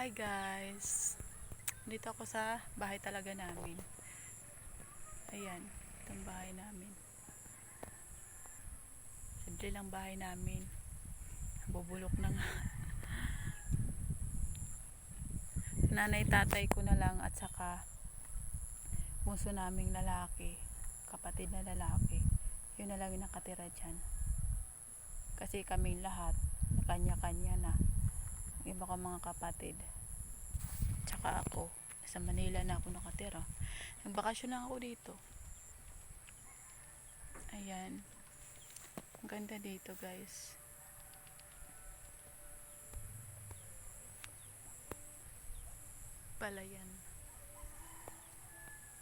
Hi guys, dito ako sa bahay talaga namin. Ayan, itong bahay namin. Simple lang bahay namin. Bubulok na nga. Nanay tatay ko na lang at saka bunso naming lalaki, kapatid na lalaki. Yun na lang yung nakatira dyan. Kasi kaming lahat kanya-kanya na. Yung iba ko mga kapatid, tsaka ako sa Manila na ako nakatira. Nagbakasyon lang ako dito. Ayan, ang ganda dito guys. Palayan.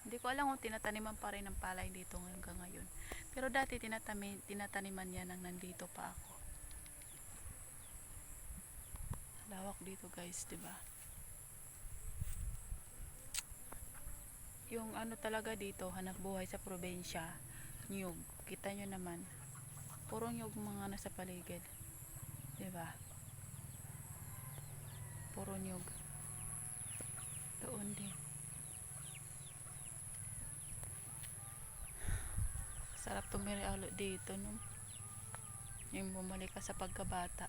Hindi ko alam kung tinataniman pa rin ng palay dito hanggang ngayon, pero dati tinataniman yan nang nandito pa ako. Lawak dito guys, diba? Yung ano talaga dito, hanap buhay sa probinsya, nyug. Kita nyo naman, puro nyug mga nasa paligid, diba? Puro nyug. Doon din. Sarap tumira dito, no? Yung bumalik ka sa pagkabata.